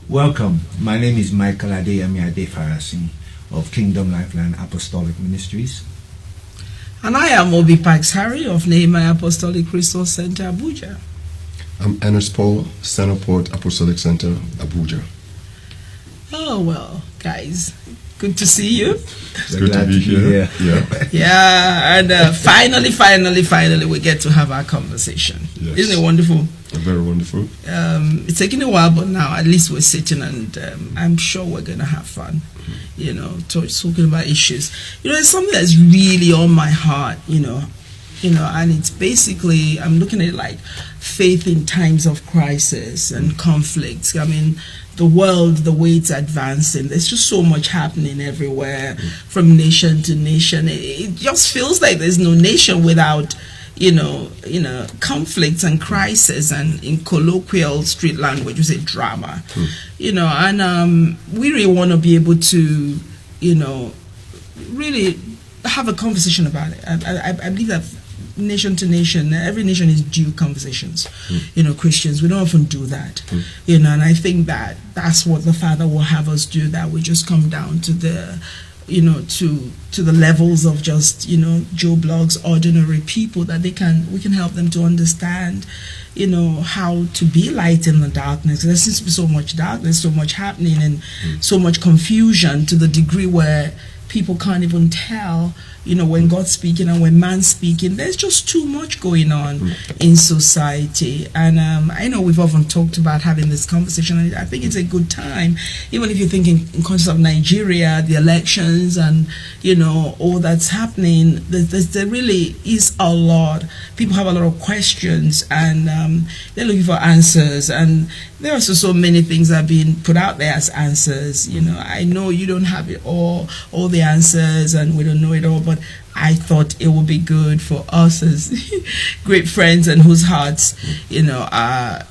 Welcome. My name is Michael Yemi Adefarasin of Kingdom Lifeline Apostolic Ministries. And I am Obii Pax-Harry of Nehemiah Apostolic Resource Center, Abuja. I'm Ernest Paul, Centerport Apostolic Center, Abuja. Oh, well, guys, good to see you. It's good to be here. Yeah, and finally, we get to have our conversation. Yes. Isn't it wonderful? Very wonderful. It's taking a while, but now at least we're sitting, and I'm sure we're going to have fun, talking about issues. It's something that's really on my heart, and it's basically, I'm looking at it like faith in times of crisis and conflicts. I mean, the world, the way it's advancing, there's just so much happening everywhere, from nation to nation. It just feels like there's no nation without conflicts and crisis, and in colloquial street language, we say drama. And we really want to be able to, really have a conversation about it. I believe that nation to nation, every nation is due conversations. Christians, we don't often do that. And I think that that's what the Father will have us do, that we just come down to the to the levels of just Joe Blogs, ordinary people, that we can help them to understand how to be light in the darkness. There seems to be so much darkness, so much happening, and so much confusion, to the degree where people can't even tell when God's speaking and when man's speaking. There's just too much going on in society. And I know we've often talked about having this conversation, and I think it's a good time, even if you're thinking in context of Nigeria, the elections, and all that's happening. There really is a lot. People have a lot of questions, and they're looking for answers, and there are so many things that are being put out there as answers. I know you don't have it all the answers, and we don't know it all, but I thought it would be good for us as great friends, and whose hearts are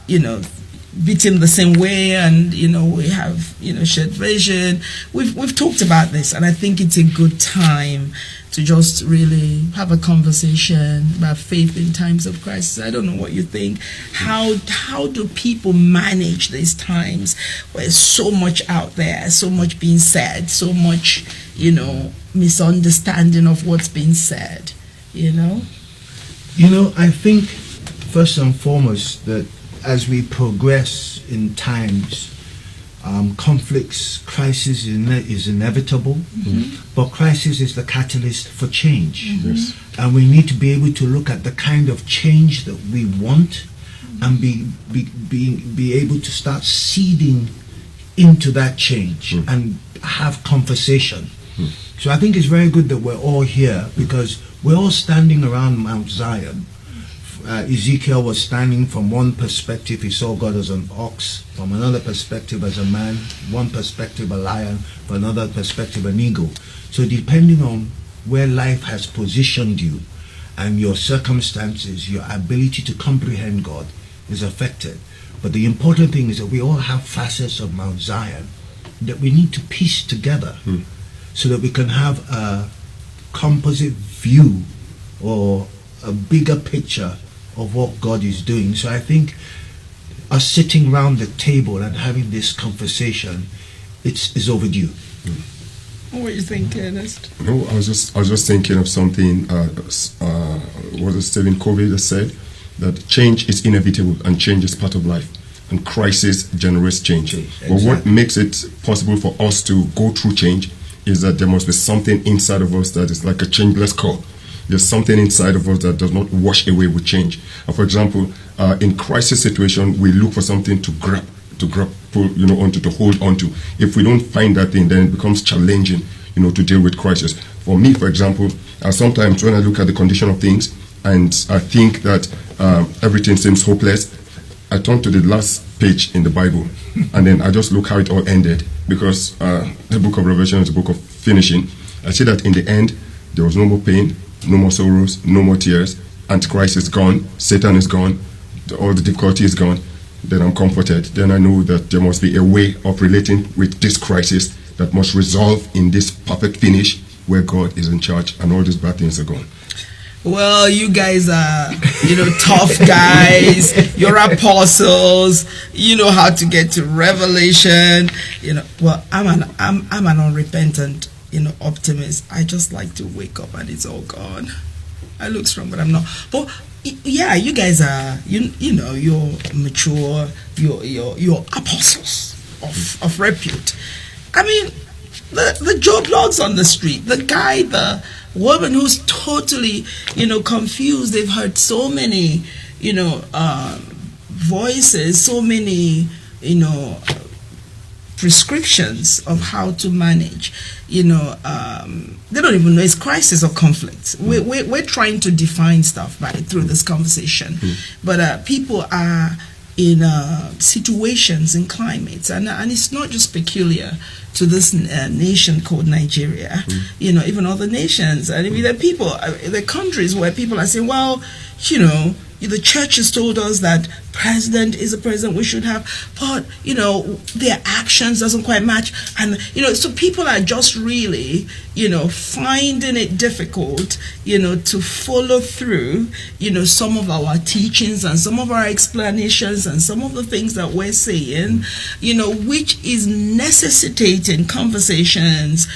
beating the same way, and we have shared vision. We've talked about this, and I think it's a good time to just really have a conversation about faith in times of crisis. I don't know what you think. How do people manage these times where there's so much out there, so much being said, so much misunderstanding of what's being said? I think first and foremost that as we progress in times, conflicts, crisis is inevitable, but crisis is the catalyst for change. Yes. And we need to be able to look at the kind of change that we want, and be able to start seeding into that change and have conversation. So I think it's very good that we're all here, because we're all standing around Mount Zion. Ezekiel was standing from one perspective, he saw God as an ox, from another perspective as a man, one perspective a lion, from another perspective an eagle. So depending on where life has positioned you and your circumstances, your ability to comprehend God is affected. But the important thing is that we all have facets of Mount Zion that we need to piece together so that we can have a composite view or a bigger picture of what God is doing. So I think us sitting around the table and having this conversation, it's overdue. What do you think, Ernest? No, I was just thinking of something. Was it Stephen Covey that said that change is inevitable and change is part of life, and crisis generates change. Exactly. But what makes it possible for us to go through change is that there must be something inside of us that is like a changeless core. There's something inside of us that does not wash away with change. For example, in crisis situation, we look for something to grab, onto, to hold onto. If we don't find that thing, then it becomes challenging, to deal with crisis. For me, for example, sometimes when I look at the condition of things and I think that everything seems hopeless, I turn to the last page in the Bible, and then I just look how it all ended, because the book of Revelation is a book of finishing. I see that in the end, there was no more pain, no more sorrows, no more tears. Antichrist is gone, Satan is gone, all the difficulty is gone. Then I'm comforted. Then I know that there must be a way of relating with this crisis that must resolve in this perfect finish where God is in charge and all these bad things are gone. Well, you guys are tough guys, you're apostles, you know how to get to revelation. Well, I'm an unrepentant, optimist. I just like to wake up and it's all gone. I look strong, but I'm not. But yeah, you guys are, you're mature, you're apostles of repute. I mean, the Joe blogs on the street, the woman who's totally, confused. They've heard so many, voices, so many, prescriptions of how to manage. They don't even know it's crisis or conflict. We're trying to define stuff through this conversation, but people are in situations and climates, and it's not just peculiar to this nation called Nigeria. Even other nations, and even the countries where people are saying, well, the church has told us that president is a president we should have, but their actions doesn't quite match, and so people are just really finding it difficult to follow through some of our teachings and some of our explanations and some of the things that we're saying, which is necessitating conversations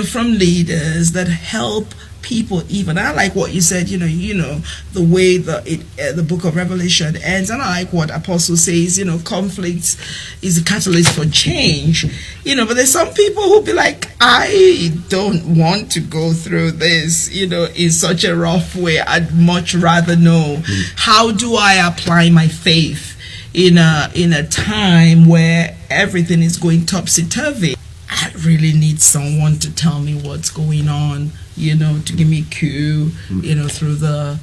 from leaders that help people. Even I like what you said, the way the book of Revelation ends, and I like what Apostle says, conflict is a catalyst for change, but there's some people who be like, I don't want to go through this, in such a rough way. I'd much rather know how do I apply my faith in a time where everything is going topsy-turvy. I really need someone to tell me what's going on, to give me cue, through the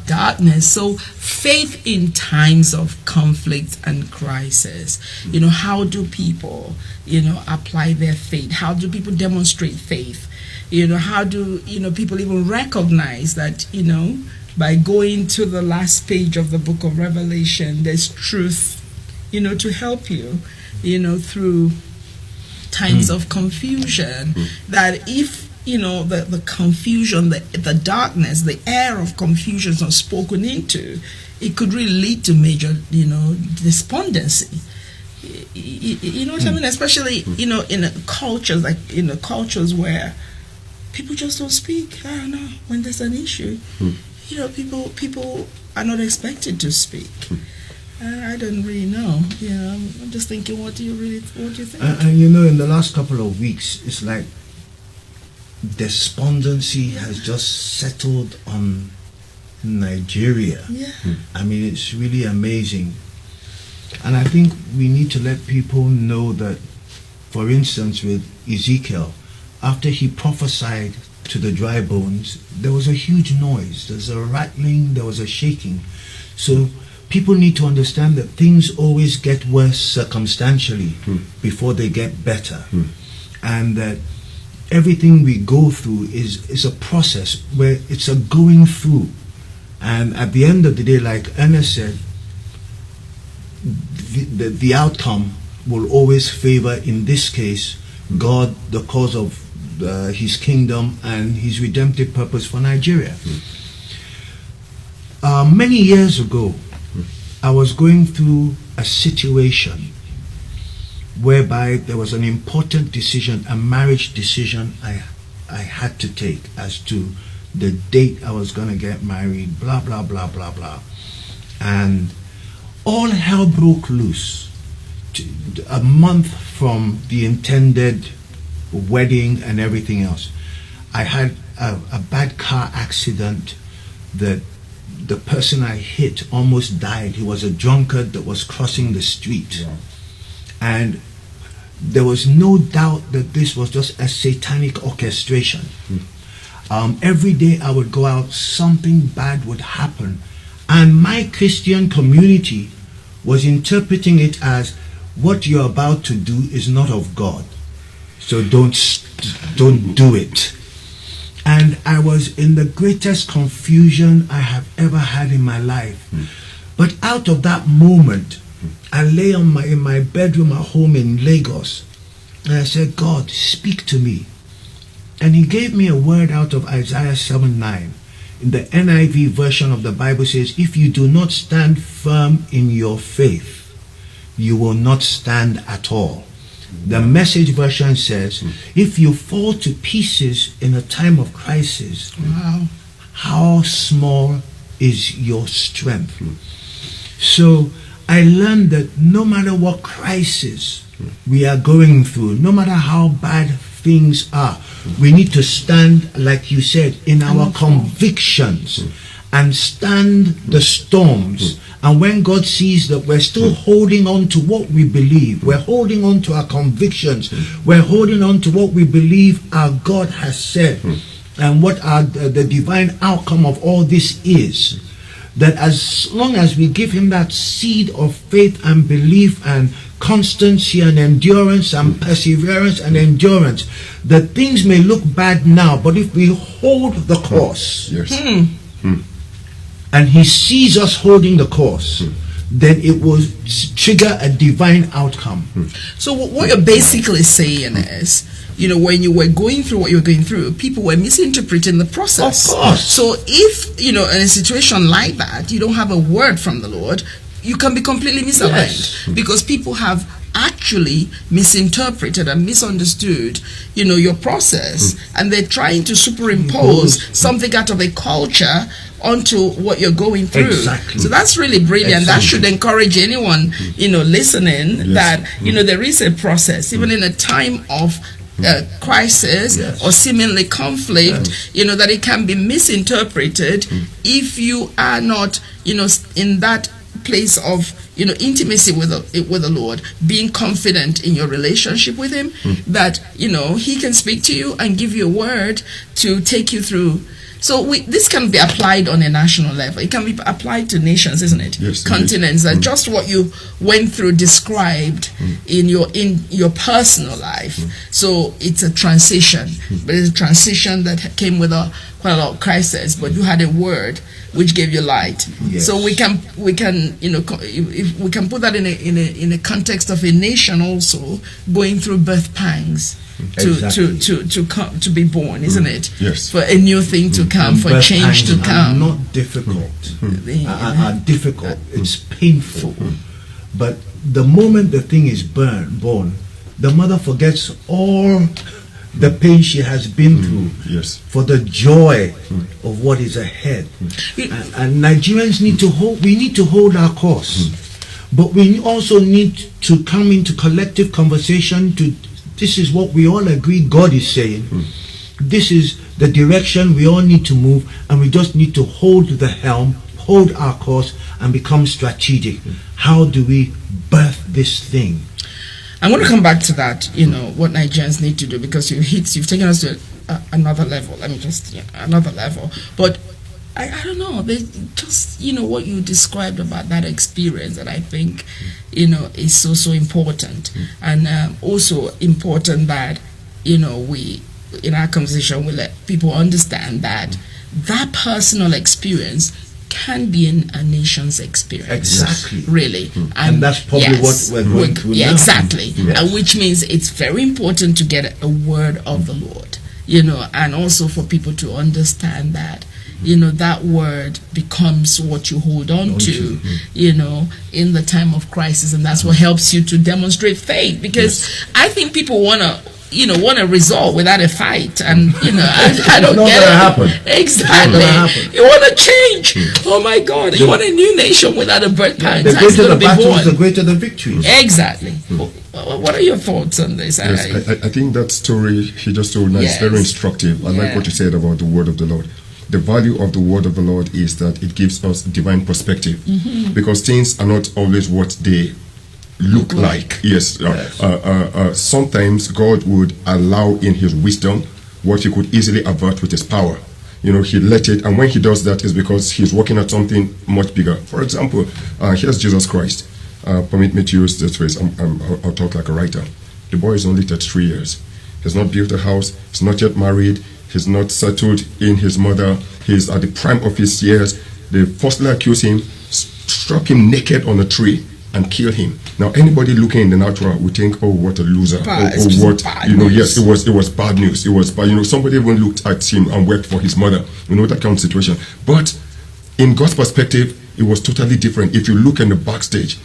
darkness. So faith in times of conflict and crisis, how do people, apply their faith? How do people demonstrate faith? How do, people even recognize that, by going to the last page of the book of Revelation, there's truth, to help you, through times of confusion, that if the confusion, the darkness, the air of confusion is not spoken into, it could really lead to major despondency. You know what I mean? Especially in cultures cultures where people just don't speak. I don't know, when there's an issue, people are not expected to speak. I don't really know. I'm just thinking, what do you think? In the last couple of weeks, it's like despondency has just settled on Nigeria. Yeah. I mean, it's really amazing. And I think we need to let people know that, for instance, with Ezekiel, after he prophesied to the dry bones, there was a huge noise. There's a rattling, there was a shaking. So people need to understand that things always get worse circumstantially before they get better. And that everything we go through is a process where it's a going through. And at the end of the day, like Ernest said, the outcome will always favor, in this case, God, the cause of his kingdom and his redemptive purpose for Nigeria. Many years ago, I was going through a situation whereby there was an important decision, a marriage decision I had to take as to the date I was going to get married, blah, blah, blah, blah, blah. And all hell broke loose. A month from the intended wedding and everything else, I had a bad car accident that the person I hit almost died. He was a drunkard that was crossing the street. Yeah. And there was no doubt that this was just a satanic orchestration. Every day I would go out, something bad would happen. And my Christian community was interpreting it as, what you're about to do is not of God, so don't do it. And I was in the greatest confusion I have ever had in my life. But out of that moment, I lay in my bedroom at home in Lagos, and I said, God, speak to me. And he gave me a word out of Isaiah 7:9. In the NIV version of the Bible says, if you do not stand firm in your faith, you will not stand at all. The Message version says, if you fall to pieces in a time of crisis, Wow. how small is your strength? So I learned that no matter what crisis we are going through, no matter how bad things are, we need to stand, like you said, in our convictions and stand the storms. And when God sees that we're still holding on to what we believe, we're holding on to our convictions, we're holding on to what we believe our God has said, and what the divine outcome of all this is, that as long as we give him that seed of faith and belief and constancy and endurance and perseverance and endurance, that things may look bad now, but if we hold the course, and he sees us holding the course, then it will trigger a divine outcome. So what you're basically saying is, when you were going through what you were going through, people were misinterpreting the process. Of course. So if, in a situation like that, you don't have a word from the Lord, you can be completely misaligned. Yes. Because people have actually misinterpreted and misunderstood, your process, and they're trying to superimpose something out of a culture onto what you're going through. Exactly. So that's really brilliant. That should encourage anyone, listening, that, there is a process, even in a time of crisis or seemingly conflict, that it can be misinterpreted if you are not, in that place of intimacy with the Lord, being confident in your relationship with him, that he can speak to you and give you a word to take you through. So this can be applied on a national level. It can be applied to nations, isn't it? Yes, continents. And just what you went through described in your personal life. So it's a transition, but it's a transition that came with quite a lot of crisis. But you had a word which gave you light. Yes. So we can if we can put that in a context of a nation also going through birth pangs. To be born, isn't it? Yes. For a new thing to come, And for birth change to pangs come. are not difficult. Are difficult. It's painful. But the moment the thing is born, the mother forgets all the pain she has been through for the joy of what is ahead. And Nigerians need to hold our course. But we also need to come into collective conversation this is what we all agree God is saying. This is the direction we all need to move, and we just need to hold the helm, hold our course, and become strategic. How do we birth this thing? I want to come back to that, what Nigerians need to do, because you've taken us to another level. Let me just, another level. But I don't know, they just, what you described about that experience that I think, is so important. And also important that, we, in our conversation, we let people understand that that personal experience can be in a nation's experience. Exactly. Really. And that's probably what we're going through now. Exactly. Yes. Which means it's very important to get a word of the Lord, and also for people to understand that, that word becomes what you hold on to, in the time of crisis, and that's what helps you to demonstrate faith. Because I think people want to resolve without a fight, and I don't get it. Happen. Exactly. You want to change. Oh my God! You want a new nation without a birth pangs. The greater the battles, the greater the victories. Exactly. What are your thoughts on this? Yes, I think that story he just told now is very instructive. I like what you said about the word of the Lord. The value of the word of the Lord is that it gives us divine perspective, because things are not always what they look like. Yes. Sometimes God would allow in his wisdom what he could easily avert with his power. He let it, and when he does that is because he's working at something much bigger. For example, here's Jesus Christ. Permit me to use this phrase. I'll talk like a writer. The boy is only 33 years. He's not built a house. He's not yet married. He's not settled in his mother. He's at the prime of his years. They falsely accuse him, struck him naked on a tree, and killed him. Now, anybody looking in the natural would think, "Oh, what a loser!" It's or just what bad you know. news. Yes, it was bad news. It was bad. Somebody even looked at him and wept for his mother. That kind of situation. But in God's perspective, it was totally different. If you look in the backstage,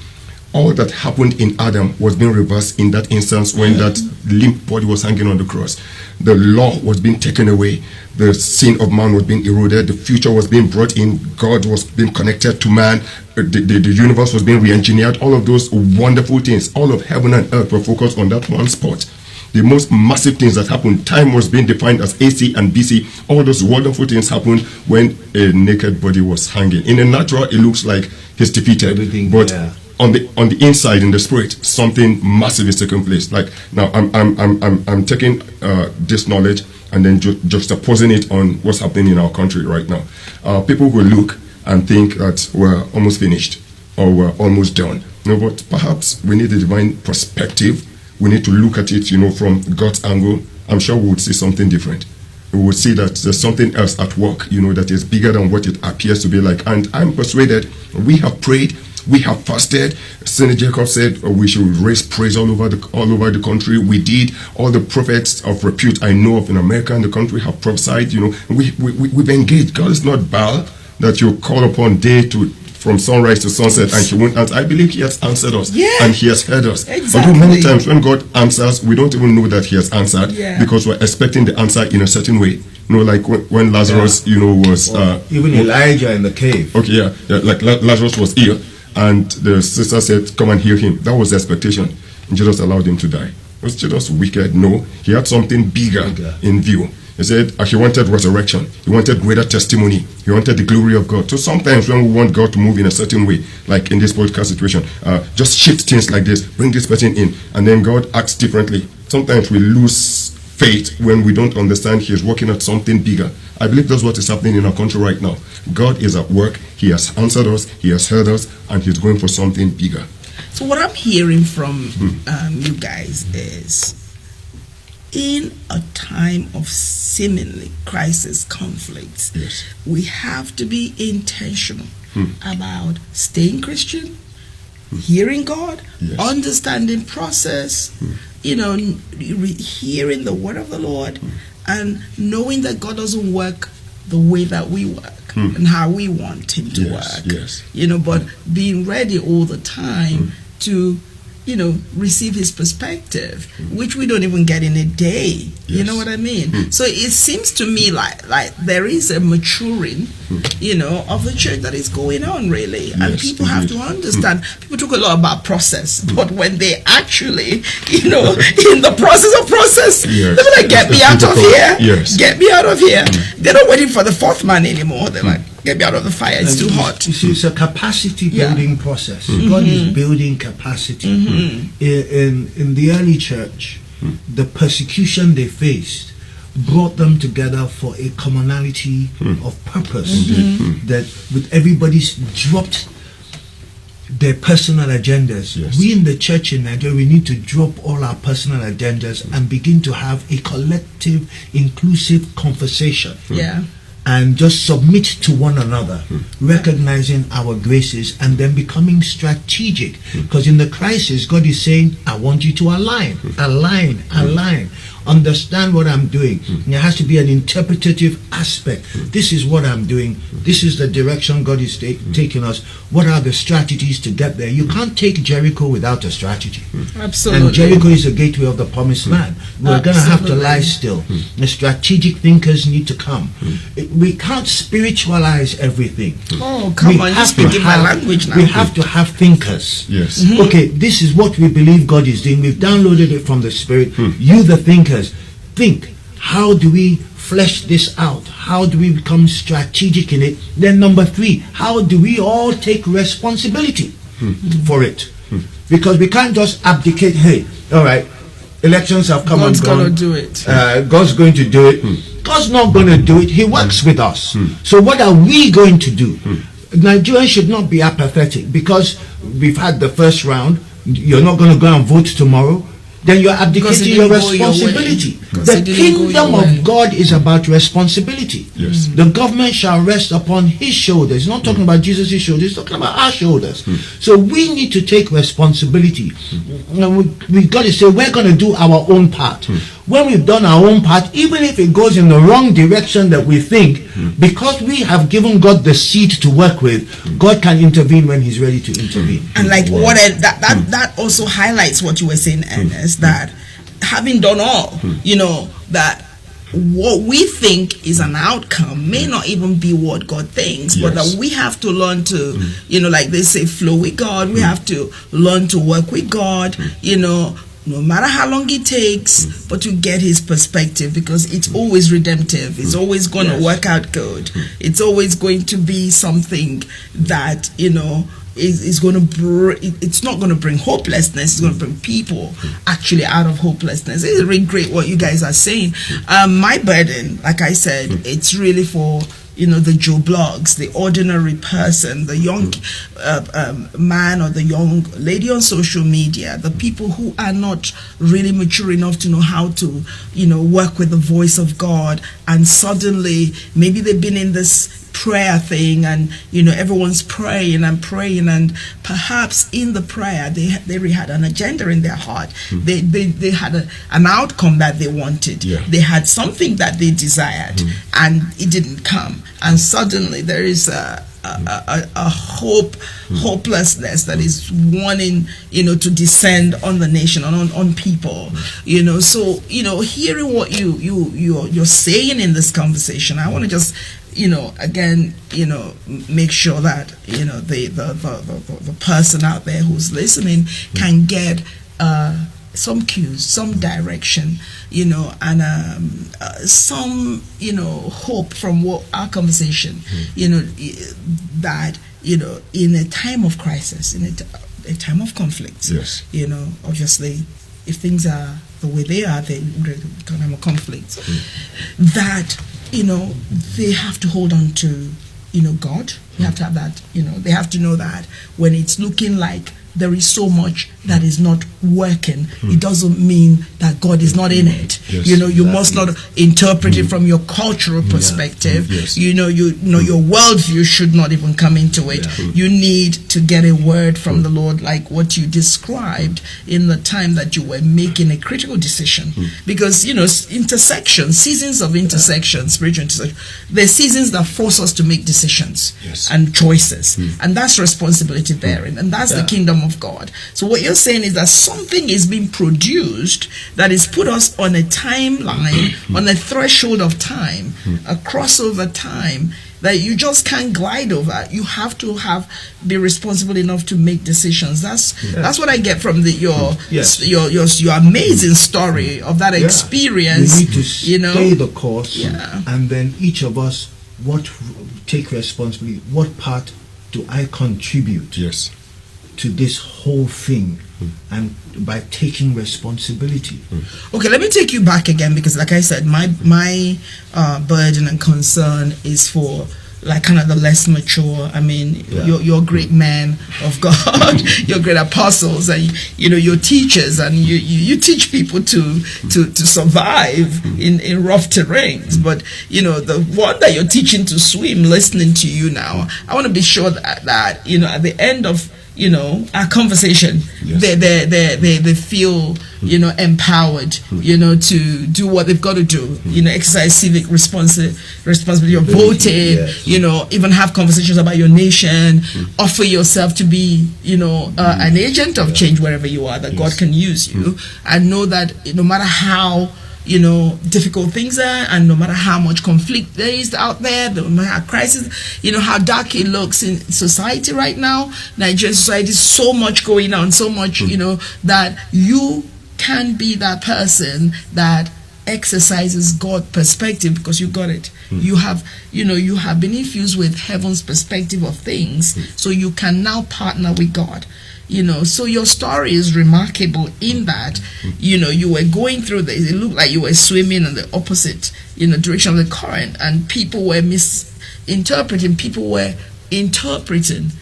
all that happened in Adam was being reversed in that instance when that limp body was hanging on the cross. The law was being taken away. The sin of man was being eroded. The future was being brought in. God was being connected to man. The universe was being re-engineered. All of those wonderful things, all of heaven and earth were focused on that one spot. The most massive things that happened, time was being defined as AC and BC. All those wonderful things happened when a naked body was hanging. In the natural, it looks like he's defeated. But on the inside, in the spirit, something massive is taking place. Like now, I'm taking this knowledge and then juxtaposing it on what's happening in our country right now. People will look and think that we're almost finished or we're almost done. But perhaps we need a divine perspective. We need to look at it, from God's angle. I'm sure we would see something different. We would see that there's something else at work, that is bigger than what it appears to be like. And I'm persuaded we have prayed, we have fasted. St. Jacob said we should raise praise all over the country. We did. All the prophets of repute I know of in America and the country have prophesied. We've engaged. God is not Baal that you call upon day from sunrise to sunset and he won't answer. I believe he has answered us and he has heard us. Exactly. Although many times when God answers, we don't even know that he has answered because we're expecting the answer in a certain way. Like when Lazarus, was... even Elijah in the cave. Okay, like Lazarus was ill and the sister said, "Come and heal him." That was the expectation. And Jesus allowed him to die. Was Jesus wicked? No. He had something bigger in view. He said he wanted resurrection. He wanted greater testimony. He wanted the glory of God. So sometimes when we want God to move in a certain way, like in this podcast situation, just shift things like this, bring this person in, and then God acts differently. Sometimes we lose faith when we don't understand He is working at something bigger. I believe that's what is happening in our country right now. God is at work. He has answered us. He has heard us, and He's going for something bigger. So what I'm hearing from you guys is, in a time of seemingly crisis, conflicts, we have to be intentional about staying Christian, hearing God, understanding process, hearing the word of the Lord, and knowing that God doesn't work the way that we work and how we want Him to work. But being ready all the time to receive His perspective, which we don't even get in a day. You know what I mean? So it seems to me like there is a maturing, of the church that is going on, really. And people have to understand. People talk a lot about process, but when they actually, in the process, they're like, "Get me out of here. Get me out of here." They're not waiting for the fourth man anymore. They're like, "Get me out of the fire. It's too hot." You see, it's a capacity building process. God is building capacity. In the early church, the persecution they faced brought them together for a commonality of purpose. That with everybody's dropped their personal agendas. We in the church in Nigeria, we need to drop all our personal agendas and begin to have a collective, inclusive conversation. And just submit to one another, recognizing our graces and then becoming strategic. Because in the crisis, God is saying, "I want you to align. Understand what I'm doing." And there has to be an interpretative aspect. This is what I'm doing. This is the direction God is taking us. What are the strategies to get there? You can't take Jericho without a strategy. Absolutely. And Jericho is the gateway of the promised land. We're going to have to lie still. The strategic thinkers need to come. We can't spiritualize everything. Oh, come on, you're speaking my language now. We have to have thinkers. Yes. Okay, this is what we believe God is doing. We've downloaded it from the Spirit. You, the thinkers, think. How do we flesh this out? How do we become strategic in it? Then number 3, how do we all take responsibility for it? Because we can't just abdicate, "Hey, all right, elections have come and gone. God's going to do it. God's going to do it." God's not going to do it. He works with us. So what are we going to do? Nigerians should not be apathetic because we've had the first round. You're not going to go and vote tomorrow. Then you're abdicating your responsibility. The kingdom of God is about responsibility. Yes. The government shall rest upon his shoulders. It's not talking about Jesus' shoulders, it's talking about our shoulders. So we need to take responsibility. We've got to say we're going to do our own part. When we've done our own part, even if it goes in the wrong direction that we think, because we have given God the seed to work with, God can intervene when he's ready to intervene. And like that also highlights what you were saying, Ernest, that having done all, that what we think is an outcome may not even be what God thinks, but that we have to learn to, like they say, flow with God. We have to learn to work with God, no matter how long it takes, but to get his perspective, because it's always redemptive. It's always going to work out good. It's always going to be something that, is going to it's not going to bring hopelessness. It's going to bring people actually out of hopelessness. It's really great what you guys are saying. My burden, like I said, it's really for the Joe Blogs, the ordinary person, the young man or the young lady on social media, the people who are not really mature enough to know how to work with the voice of God, and suddenly maybe they've been in this prayer thing, and everyone's praying, and perhaps in the prayer they had an agenda in their heart. They had an outcome that they wanted. They had something that they desired, and it didn't come, and suddenly there is a hopelessness that is wanting to descend on the nation, on people. So hearing what you're saying in this conversation, I want to just again, make sure that the person out there who's listening can get some cues, some direction, and some hope from what our conversation, that in a time of crisis, in a time of conflict, obviously, if things are the way they are, they can have a conflict. That they have to hold on to, God. They have to have that, they have to know that when it's looking like there is so much that is not working, it doesn't mean that God is not in it. You must not interpret it from your cultural perspective. Your worldview should not even come into it. You need to get a word from the Lord, like what you described in the time that you were making a critical decision. Because seasons of intersection, spiritual intersection, there's seasons that force us to make decisions and choices, and that's responsibility bearing, and that's the kingdom of God. So what you're saying is that something is being produced that is put us on a timeline, on a threshold of time, a crossover time that you just can't glide over. You have to be responsible enough to make decisions. That's what I get from your amazing story of that experience. We need to stay the course, and then each of us take responsibility. What part do I contribute to this whole thing, and by taking responsibility? Okay, let me take you back again, because like I said, my burden and concern is for like kind of the less mature. I mean, you're great men of God, you're great apostles, and you're teachers, and you teach people to survive in rough terrains. But the one that you're teaching to swim, listening to you now, I want to be sure that at the end of our conversation, they feel empowered, to do what they've got to do, exercise civic responsibility, or voted, even have conversations about your nation, offer yourself to be, an agent of change wherever you are, that God can use you, and know that no matter how difficult things are, and no matter how much conflict there is out there, no matter how crisis, how dark it looks in society right now, Nigerian society, so much going on, so much, that you can be that person that exercises God perspective, because you got it. You have been infused with heaven's perspective of things, so you can now partner with God. So your story is remarkable in that, you were going through this. It looked like you were swimming in the opposite, direction of the current, and people were misinterpreting. People were interpreting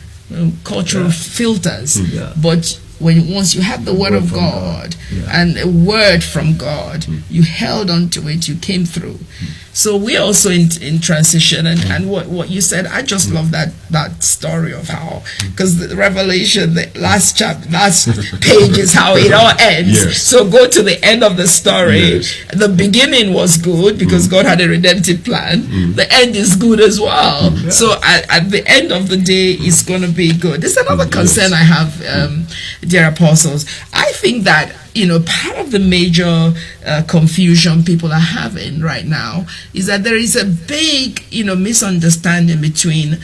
cultural filters, but once you had the word of God, and a word from God, you held on to it, you came through. So we're also in transition, and what you said, I just love that story of how, because the Revelation, the last page is how it all ends. Yes. So go to the end of the story. Yes. The beginning was good because God had a redemptive plan. The end is good as well. So at the end of the day, it's going to be good. There's another concern I have, dear apostles. I think that, part of the major confusion people are having right now is that there is a big, misunderstanding between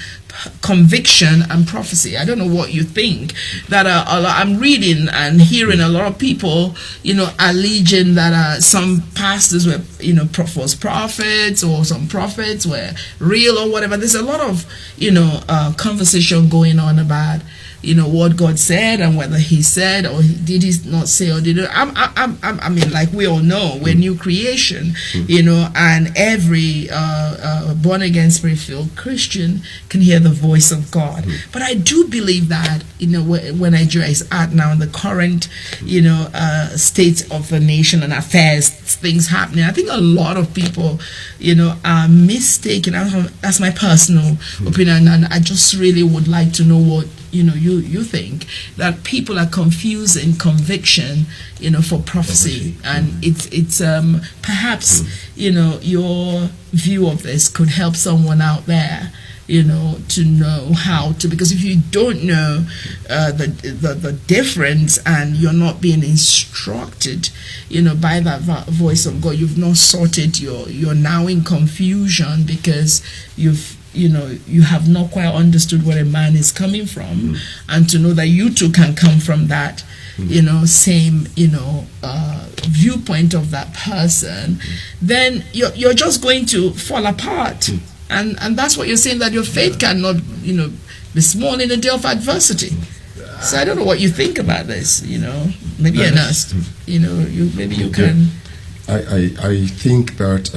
conviction and prophecy. I don't know what you think. That I'm reading and hearing a lot of people, alleging that some pastors were, false prophets, or some prophets were real or whatever. There's a lot of, conversation going on about, what God said and whether He said or did He not say or did it. I mean, like we all know, we're new creation, and every born again, spirit-filled Christian can hear the voice of God. But I do believe that, where Nigeria is at now in the current, state of the nation and affairs, things happening, I think a lot of people, are mistaken. That's my personal opinion, and I just really would like to know what you think, that people are confusing conviction, for prophecy, and it's perhaps your view of this could help someone out there, to know how to, because if you don't know the difference and you're not being instructed, by that voice of God, you've not sorted, you're now in confusion because you have not quite understood where a man is coming from, and to know that you too can come from that, same, viewpoint of that person, then you're just going to fall apart. And that's what you're saying, that your faith cannot, be small in a day of adversity. So I don't know what you think about this, maybe Ernest, maybe you can. I think that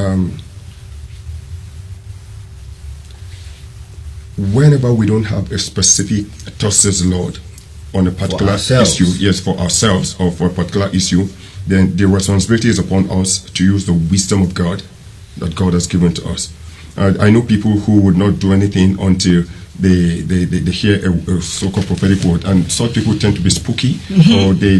whenever we don't have a specific thus says the Lord on a particular issue, yes, for ourselves or for a particular issue, then the responsibility is upon us to use the wisdom of God that God has given to us. I know people who would not do anything until they hear a so-called prophetic word, and such people tend to be spooky, or they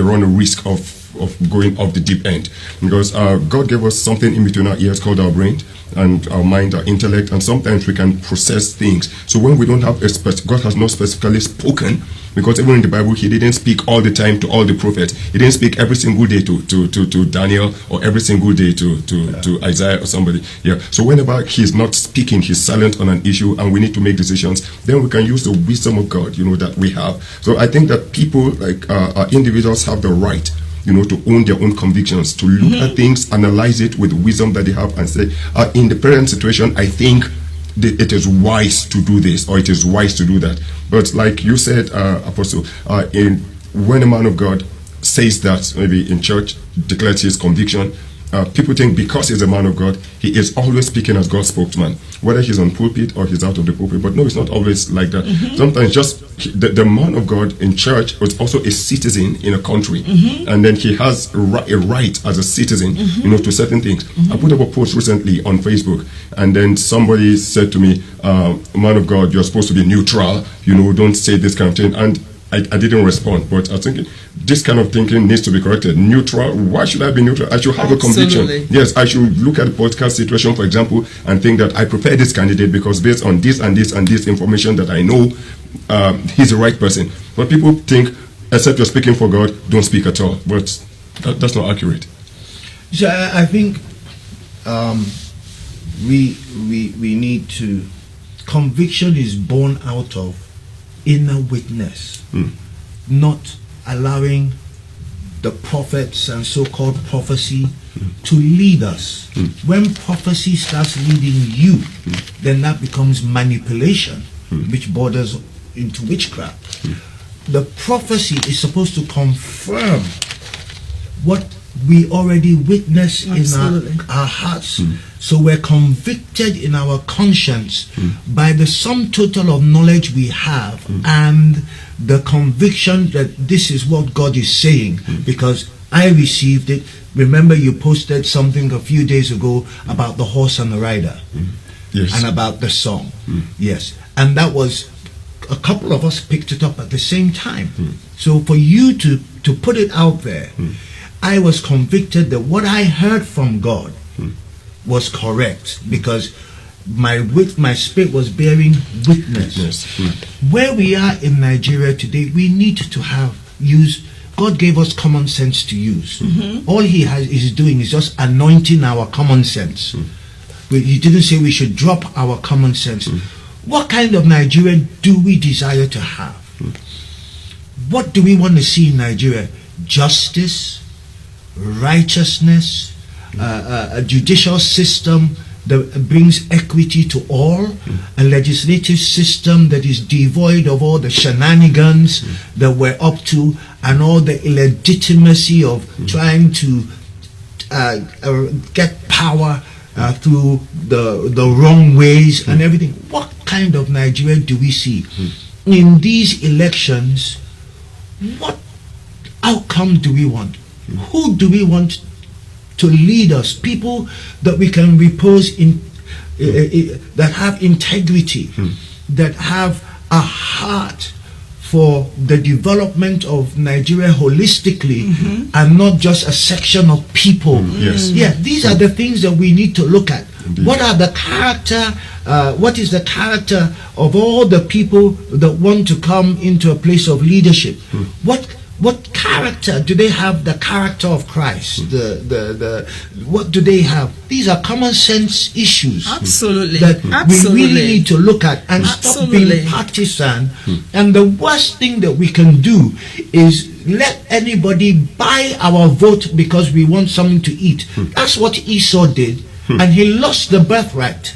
run a risk of going off the deep end, because God gave us something in between our ears called our brain and our mind, our intellect, and sometimes we can process things. So when we don't have God has not specifically spoken, because even in the Bible He didn't speak all the time to all the prophets. He didn't speak every single day to Daniel, or every single day to Isaiah or somebody. Yeah. So whenever He's not speaking, He's silent on an issue, and we need to make decisions, then we can use the wisdom of God, that we have. So I think that people, like individuals, have the right, to own their own convictions, to look at things, analyze it with wisdom that they have, and say, in the present situation, I think it is wise to do this, or it is wise to do that. But like you said, Apostle, when a man of God says that, maybe in church, declares his conviction, people think because he's a man of God, he is always speaking as God's spokesman, whether he's on pulpit or he's out of the pulpit. But no, it's not always like that. Sometimes just the man of God in church was also a citizen in a country, and then he has a right as a citizen, to certain things. I put up a post recently on Facebook, and then somebody said to me, man of God, you're supposed to be neutral, don't say this kind of thing. And I didn't respond, but I was thinking this kind of thinking needs to be corrected. Neutral? Why should I be neutral? I should have a conviction. Yes, I should look at the political situation, for example, and think that I prefer this candidate because based on this and this and this information that I know, he's the right person. But people think, except you're speaking for God, don't speak at all. But that's not accurate. So I think we need to. Conviction is born out of inner witness, not allowing the prophets and so-called prophecy to lead us. When prophecy starts leading you, then that becomes manipulation, which borders into witchcraft. The prophecy is supposed to confirm what we already witness Absolutely. in our hearts. So we're convicted in our conscience by the sum total of knowledge we have and the conviction that this is what God is saying, because I received it. Remember, you posted something a few days ago about the horse and the rider. Yes. And about the song. Yes. And that was, a couple of us picked it up at the same time. So for you to put it out there, I was convicted that what I heard from God was correct, because my spirit was bearing witness. Yes. Where we are in Nigeria today, we need to use. God gave us common sense to use. All He is doing is just anointing our common sense. He didn't say we should drop our common sense. What kind of Nigeria do we desire to have? What do we want to see in Nigeria? Justice, righteousness, a judicial system that brings equity to all, a legislative system that is devoid of all the shenanigans that we're up to and all the illegitimacy of trying to get power through the wrong ways and everything. What kind of Nigeria do we see? In these elections, what outcome do we want? Who do we want to lead us? People that we can repose in, that have integrity, that have a heart for the development of Nigeria holistically, and not just a section of people. Yes. Yeah, these are the things that we need to look at. Indeed. What are the character? What is the character of all the people that want to come into a place of leadership? What character do they have? The character of Christ. What do they have? These are common sense issues. Absolutely. That Absolutely. we really need to look at and stop Absolutely. being partisan. And the worst thing that we can do is let anybody buy our vote because we want something to eat. That's what Esau did, and he lost the birthright.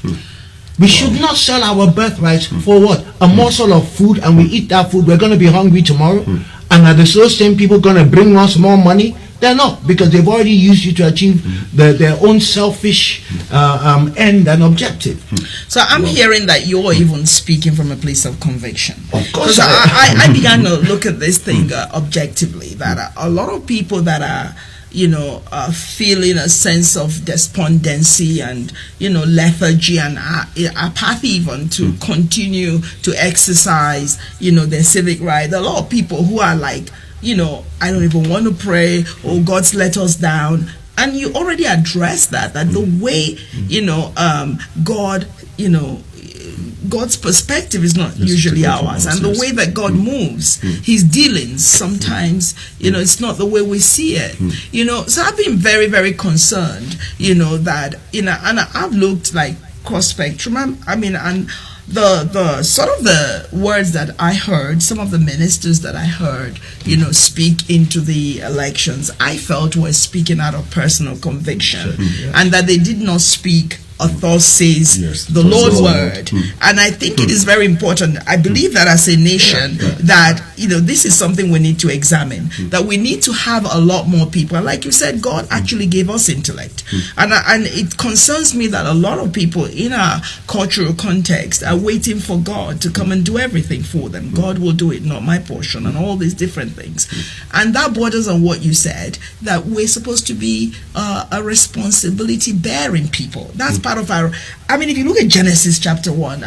We should not sell our birthrights for what? A morsel of food, and we eat that food. We're going to be hungry tomorrow. And are those same people going to bring us more money? They're not, because they've already used you to achieve their own selfish end and objective. So I'm hearing that you're even speaking from a place of conviction. Of course, Because I began to look at this thing objectively, that a lot of people that are feeling a sense of despondency and lethargy and apathy even to continue to exercise their civic right. There are a lot of people who are like, I don't even want to pray, or God's let us down. And you already addressed that the way God's perspective is not usually ours, and the way that God moves, His dealings sometimes, it's not the way we see it. So I've been very, very concerned, that and I've looked like cross spectrum. And the sort of the words that I heard, some of the ministers that I heard, speak into the elections, I felt were speaking out of personal conviction, and that they did not speak a thus says the Lord's word. And I think it is very important. I believe that as a nation, that this is something we need to examine, that we need to have a lot more people. And like you said, God actually gave us intellect, and it concerns me that a lot of people in our cultural context are waiting for God to come and do everything for them. God will do it, not my portion, and all these different things. And that borders on what you said, that we're supposed to be a responsibility bearing people. That's part of our, if you look at Genesis chapter 1,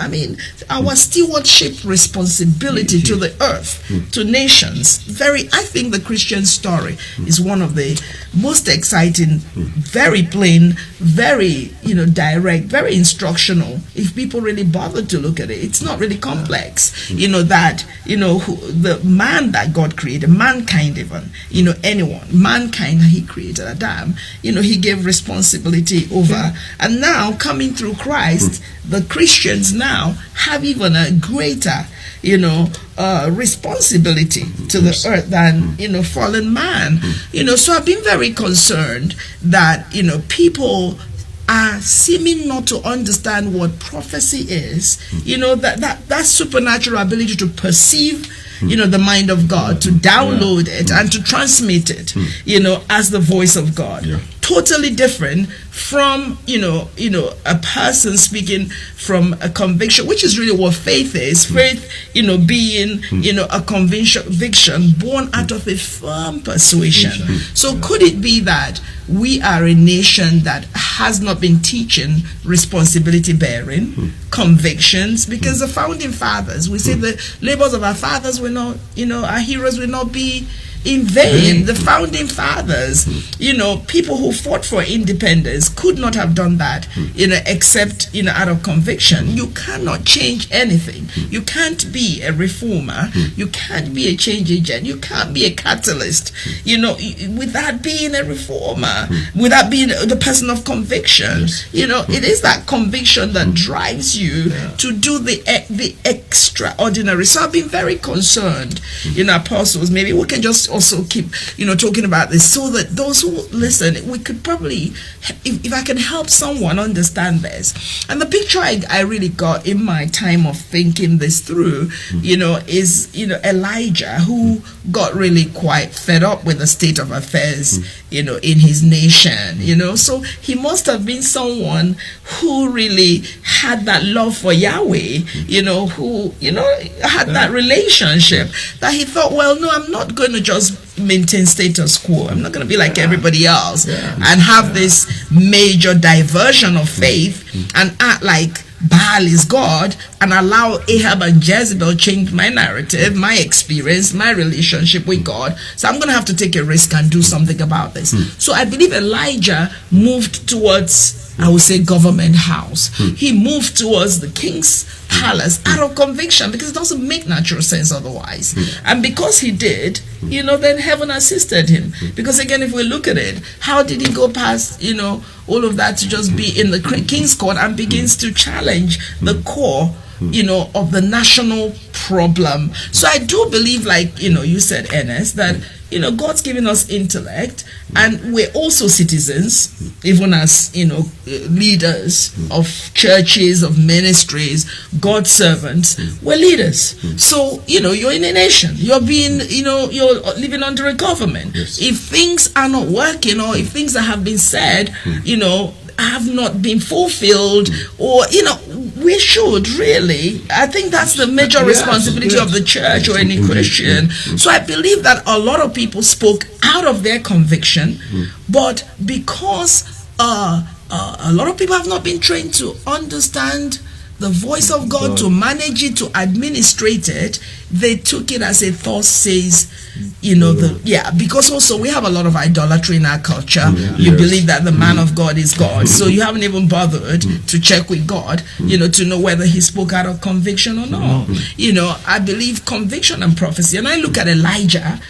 our stewardship responsibility to the earth, to nations. I think the Christian story is one of the most exciting, very plain, very direct, very instructional. If people really bother to look at it, it's not really complex. The man that God created, mankind even, mankind He created, Adam, He gave responsibility over. And now, coming through Christ, the Christians now have even a greater responsibility to the earth than fallen man. So I've been very concerned that people are seeming not to understand what prophecy is. That supernatural ability to perceive the mind of God, to download it and to transmit it, as the voice of God. Yeah. Totally different from, a person speaking from a conviction, which is really what faith is. Faith, being, a conviction born out of a firm persuasion. So could it be that we are a nation that has not been teaching responsibility bearing, convictions? Because the founding fathers, we say the labors of our fathers will not, our heroes will not be in vain. The founding fathers, people who fought for independence could not have done that, except, out of conviction. You cannot change anything. You can't be a reformer. You can't be a change agent. You can't be a catalyst, without being a reformer, without being the person of conviction. It is that conviction that drives you to do the extraordinary. So I've been very concerned, apostles, maybe we can just also keep talking about this, so that those who listen, we could probably, if I can help someone understand this. And the picture I really got in my time of thinking this through, is Elijah, who got really quite fed up with the state of affairs in his nation. So he must have been someone who really had that love for Yahweh, who had that relationship, that he thought, well, no, I'm not going to just maintain status quo. I'm not going to be like everybody else and have this major diversion of faith and act like Baal is God and allow Ahab and Jezebel change my narrative, my experience, my relationship with God. So I'm going to have to take a risk and do something about this. So I believe Elijah moved towards, I would say, government house. He moved towards the king's palace out of conviction, because it doesn't make natural sense otherwise. And because he did, then heaven assisted him. Because again, if we look at it, how did he go past, all of that to just be in the king's court and begins to challenge the core, of the national problem? So I do believe, like, you said, Ernest, that, God's given us intellect, and we're also citizens, even as, leaders of churches, of ministries, God's servants. We're leaders. So, you're in a nation. You're being, you're living under a government. If things are not working, or if things that have been said, have not been fulfilled, or we should really, I think that's the major responsibility of the church or any Christian. So I believe that a lot of people spoke out of their conviction, but because a lot of people have not been trained to understand the voice of God, to manage it, to administrate it, they took it as a thought says, because also we have a lot of idolatry in our culture. You believe that the man of God is God, so you haven't even bothered to check with God, to know whether he spoke out of conviction or not. I believe conviction and prophecy, and I look at Elijah,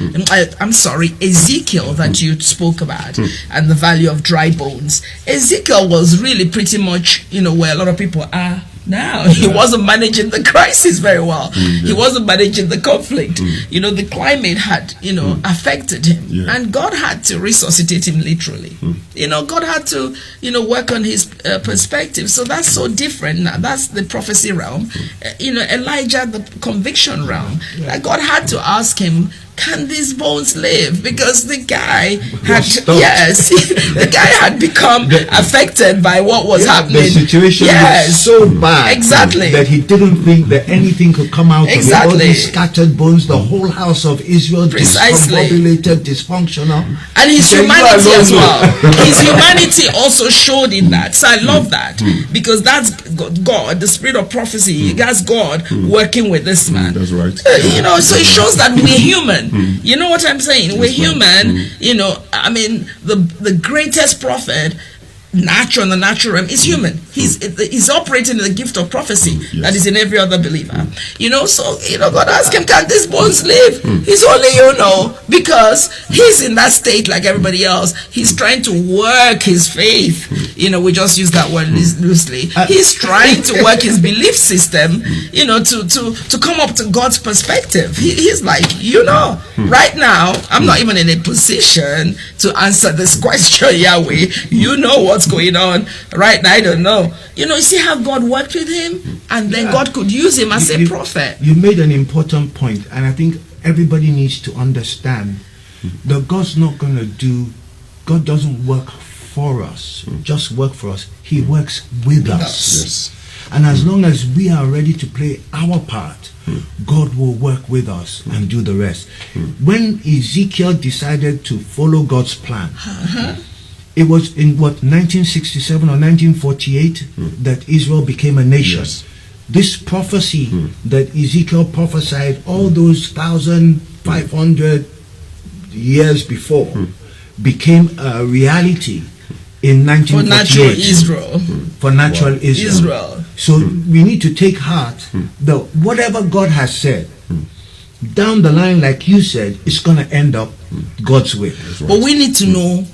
Ezekiel that you spoke about, and the value of dry bones. Ezekiel was really pretty much, where a lot of people are now. He wasn't managing the crisis very well. He wasn't managing the conflict. The climate had, affected him, and God had to resuscitate him literally. God had to, work on his perspective. So that's so different now. That's the prophecy realm. Elijah, the conviction realm. Like God had to ask him, can these bones live? Because the guy had, the guy had become affected by what was happening. The situation was so bad that he didn't think that anything could come out of it. All these scattered bones, the whole house of Israel, discombobulated, dysfunctional. And his humanity as well. His humanity also showed in that. So I love that, because that's God, the spirit of prophecy. That's God working with this man. That's right. So it shows that we're human. You know what I'm saying? We're human. The greatest prophet, natural in the natural realm, is human. He's operating in the gift of prophecy that is in every other believer. God asked him, can these bones live? He's only, because he's in that state like everybody else. He's trying to work his faith. We just use that word loosely. He's trying to work his belief system, to come up to God's perspective. He's like, right now, I'm not even in a position to answer this question, Yahweh. You know what's what's going on right now. I don't know. You know, you see how God worked with him, and then God could use him as a prophet. You made an important point, and I think everybody needs to understand that God's not going to do. God doesn't work for us, just work for us. He works with us. Yes. And as long as we are ready to play our part, God will work with us and do the rest. When Ezekiel decided to follow God's plan, it was in 1967 or 1948 that Israel became a nation. Yes. This prophecy that Ezekiel prophesied all those 1,500 years before became a reality in 1948. For natural Israel. For natural Israel. So we need to take heart that whatever God has said, down the line, like you said, it's going to end up God's way. But we need to know,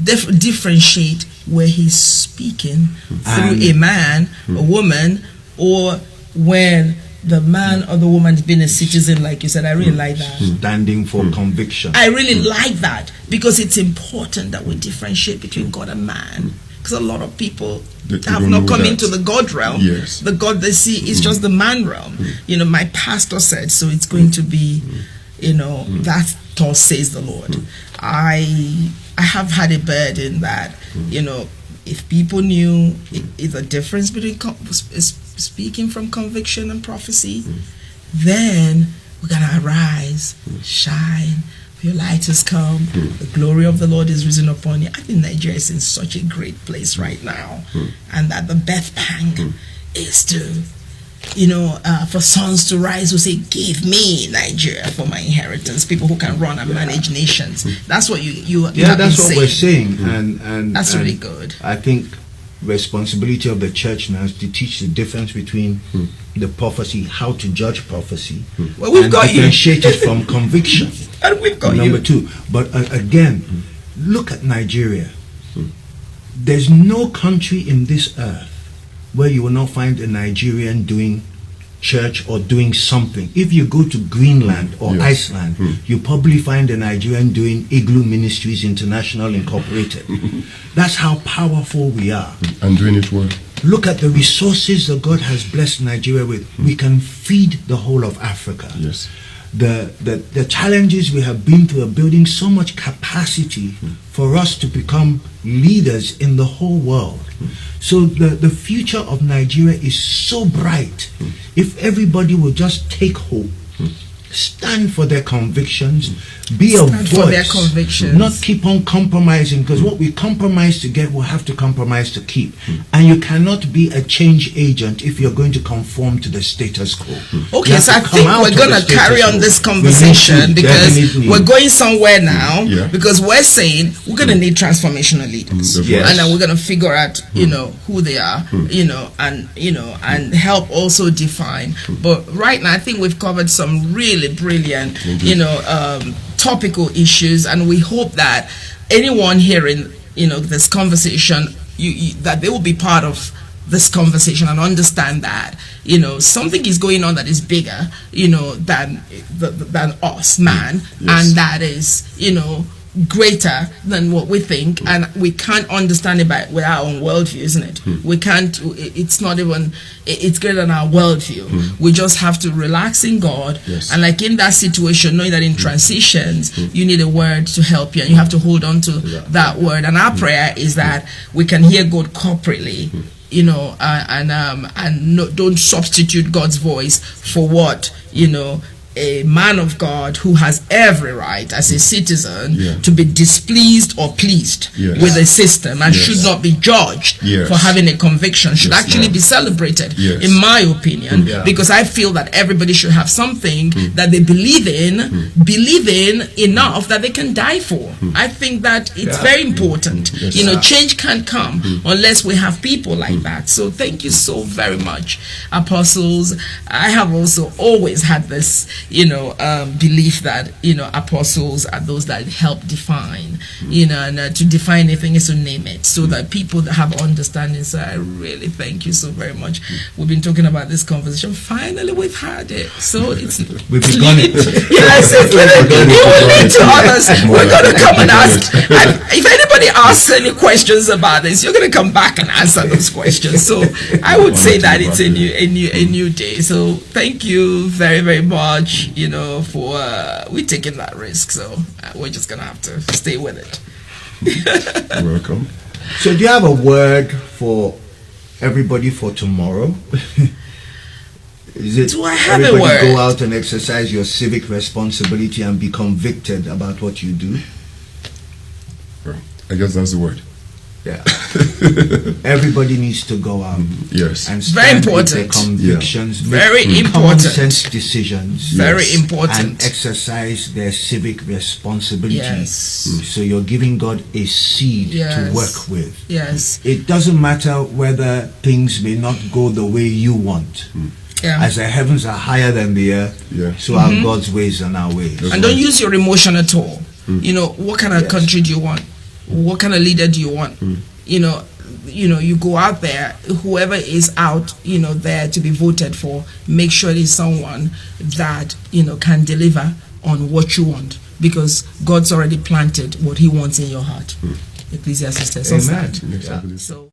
differentiate where he's speaking through a man, a woman, or when the man or the woman has been a citizen, like you said. I really like that. Standing for conviction. I really like that, because it's important that we differentiate between God and man. Because a lot of people have not come into the God realm. Yes. The God they see is just the man realm. You know, my pastor said, so it's going to be, you know, that thus says the Lord. I have had a burden that, you know, if people knew the difference between speaking from conviction and prophecy, then we're going to arise, shine, for your light has come, the glory of the Lord is risen upon you. I think Nigeria is in such a great place right now, and that the birth pang is to, you know, for sons to rise who say, give me Nigeria for my inheritance, people who can run and manage nations. That's what you have that's been what saying. we're saying, and That's and really good. I think responsibility of the church now is to teach the difference between the prophecy, how to judge prophecy, Well, we've and got you. differentiate it from conviction. And we've got Number you. two, but again, look at Nigeria. There's no country in this earth where you will not find a Nigerian doing church or doing something. If you go to Greenland or Iceland, you probably find a Nigerian doing Igloo Ministries International Incorporated. That's how powerful we are. And doing it well. Look at the resources that God has blessed Nigeria with. We can feed the whole of Africa. Yes. The challenges we have been through are building so much capacity for us to become leaders in the whole world. So the future of Nigeria is so bright. If everybody will just take hope, stand for their convictions, be a Stand voice, for their convictions. not keep on compromising, because what we compromise to get, we'll have to compromise to keep. And you cannot be a change agent if you're going to conform to the status quo. Okay, You have so to I come think out we're of going the to carry status on quo. this We need conversation to, because definitely. we're going somewhere now, Yeah. because we're saying we're going to need transformational leaders. Yes. And then we're going to figure out, you know, who they are, you know, and help also define. But right now, I think we've covered some really brilliant, you know, topical issues, and we hope that anyone hearing, you know, this conversation, that they will be part of this conversation and understand that, you know, something is going on that is bigger, you know, than us, man, and that is, you know, greater than what we think, and we can't understand it with our own worldview, isn't it? We can't. It's not even. It's greater than our worldview. We just have to relax in God, and like in that situation, knowing that in transitions you need a word to help you, and you have to hold on to that word. And our prayer is that we can hear God corporately, you know, and don't substitute God's voice for what, you know, a man of God who has every right as a citizen to be displeased or pleased with the system, and should not be judged for having a conviction, should actually be celebrated, in my opinion, because I feel that everybody should have something that they believe in enough that they can die for. I think that it's very important. You know, change can't come unless we have people like that. So thank you so very much, apostles. I have also always had this, belief that, apostles are those that help define, and to define anything is to name it, so that people that have understanding say, I really thank you so very much. We've been talking about this conversation. Finally, we've had it. So it's We've begun it. Yes, it will lead to others. We're going to come and ask. And if anybody asks any questions about this, you're going to come back and answer those questions. So I would say that it's a new day. So thank you very, very much, for we taking that risk. So we're just going to have to stay with it. You're welcome. So do you have a word for everybody for tomorrow? Is it Do I have a everybody word? go out and exercise your civic responsibility and be convicted about what you do? Right. I guess that's the word. Yeah. Everybody needs to go out Yes. and Very stand with their important. convictions, Very make common important. sense decisions, Very Yes. important. and exercise their civic responsibility. Yes. So you're giving God a seed Yes. to work with. Yes. It doesn't matter whether things may not go the way you want. Yeah. As the heavens are higher than the earth, Yeah. so are God's ways and our ways. And don't use your emotion at all. What kind of Yes. country do you want? What kind of leader do you want? You go out there, whoever is out, there to be voted for, make sure it is someone that, can deliver on what you want, because God's already planted what he wants in your heart. Ecclesiastes says Amen. that. Yes, I believe so. So